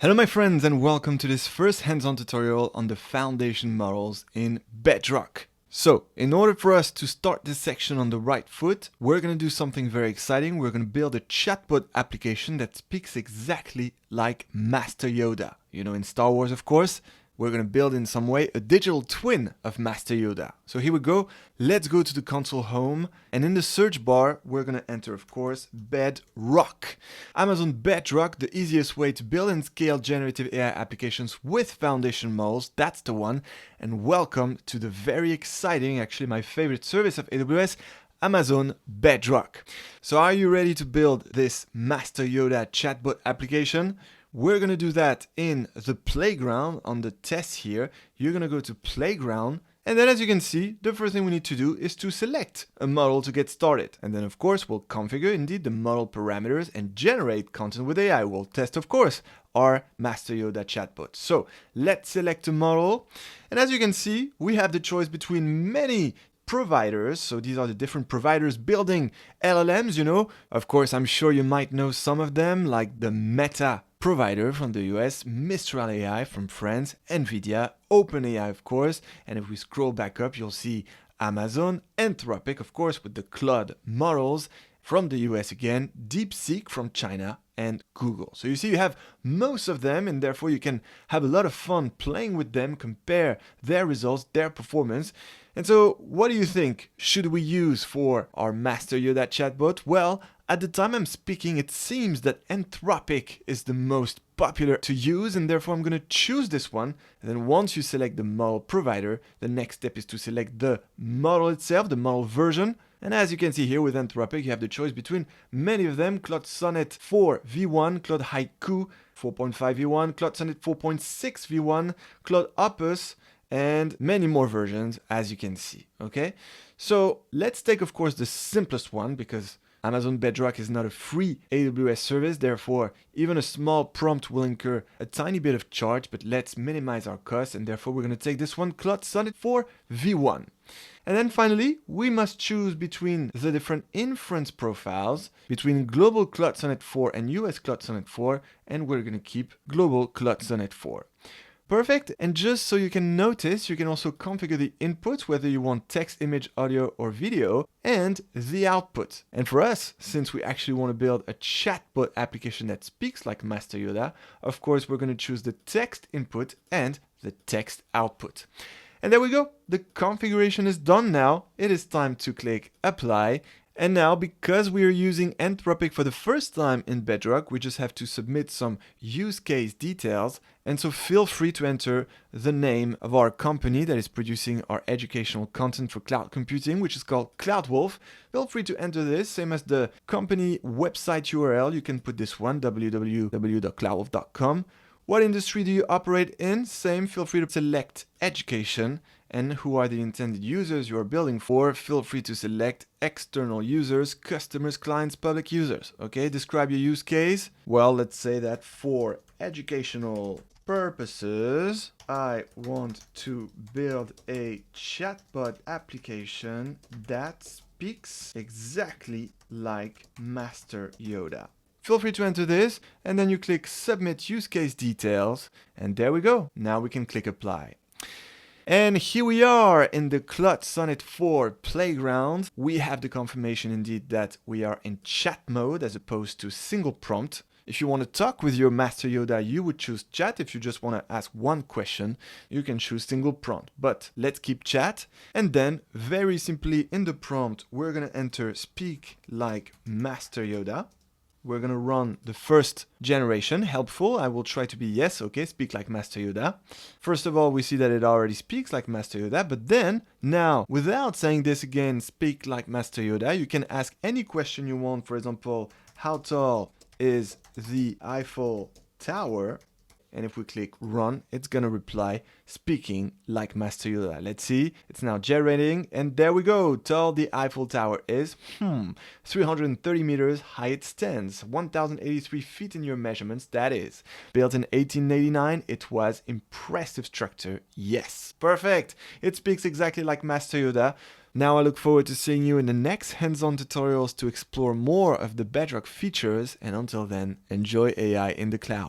Hello my friends and welcome to this first hands-on tutorial on the foundation models in Bedrock. So, in order for us to start this section on the right foot, we're going to do something very exciting. We're going to build a chatbot application that speaks exactly like Master Yoda. You know, in Star Wars, of course. We're going to build in some way a digital twin of Master Yoda. So here we go. Let's go to the console home. And in the search bar, we're going to enter, of course, Bedrock. Amazon Bedrock, the easiest way to build and scale generative AI applications with foundation models. That's the one. And welcome to the very exciting, actually my favorite service of AWS, Amazon Bedrock. So are you ready to build this Master Yoda chatbot application? We're going to do that in the playground on the test here. You're going to go to playground. And then as you can see, the first thing we need to do is to select a model to get started. And then of course, we'll configure indeed the model parameters and generate content with AI. We'll test, of course, our Master Yoda chatbot. So let's select a model. And as you can see, we have the choice between many providers. So these are the different providers building LLMs, you know. Of course, I'm sure you might know some of them, like the Meta provider from the US, Mistral AI from France, NVIDIA, OpenAI, of course. And if we scroll back up, you'll see Amazon, Anthropic, of course, with the Claude models from the US again, DeepSeek from China, and Google. So you see, you have most of them, and therefore you can have a lot of fun playing with them, compare their results, their performance. And so what do you think should we use for our Master Yoda chatbot? Well, at the time I'm speaking, it seems that Anthropic is the most popular to use, and therefore I'm going to choose this one. And then once you select the model provider, the next step is to select the model itself, the model version. And as you can see here with Anthropic, you have the choice between many of them: Claude Sonnet 4 v1, Claude Haiku 4.5 v1, Claude Sonnet 4.6 v1, Claude Opus, and many more versions, as you can see, okay? So let's take, of course, the simplest one, because Amazon Bedrock is not a free AWS service, therefore even a small prompt will incur a tiny bit of charge, but let's minimize our costs, and therefore we're going to take this one, Claude Sonnet 4 v1. And then finally, we must choose between the different inference profiles, between global Claude Sonnet 4 and US Claude Sonnet 4, and we're going to keep global Claude Sonnet 4. Perfect. And just so you can notice, you can also configure the inputs, whether you want text, image, audio, or video, and the output. And for us, since we actually want to build a chatbot application that speaks like Master Yoda, of course, we're going to choose the text input and the text output. And there we go. The configuration is done now. It is time to click Apply. And now, because we are using Anthropic for the first time in Bedrock, we just have to submit some use case details. And so feel free to enter the name of our company that is producing our educational content for cloud computing, which is called CloudWolf. Feel free to enter this, same as the company website URL. You can put this one, www.cloudwolf.com. What industry do you operate in? Same, feel free to select education. And who are the intended users you are building for? Feel free to select external users, customers, clients, public users. Okay, describe your use case. Well, let's say that for educational purposes, I want to build a chatbot application that speaks exactly like Master Yoda. Feel free to enter this, and then you click Submit Use Case Details, and there we go. Now we can click Apply. And here we are in the Claude Sonnet 4 playground. We have the confirmation indeed that we are in chat mode as opposed to single prompt. If you want to talk with your Master Yoda, you would choose chat. If you just want to ask one question, you can choose single prompt. But let's keep chat. And then very simply in the prompt, we're going to enter speak like Master Yoda. We're going to run the first generation, helpful. I will try to be yes, okay, speak like Master Yoda. First of all, we see that it already speaks like Master Yoda, but then, now, without saying this again, speak like Master Yoda, you can ask any question you want. For example, how tall is the Eiffel Tower? And if we click run, it's going to reply speaking like Master Yoda. Let's see. It's now generating. And there we go. Tall the Eiffel Tower is 330 meters high it stands. 1,083 feet in your measurements. That is. Built in 1889. It was impressive structure. Yes. Perfect. It speaks exactly like Master Yoda. Now I look forward to seeing you in the next hands-on tutorials to explore more of the Bedrock features. And until then, enjoy AI in the cloud.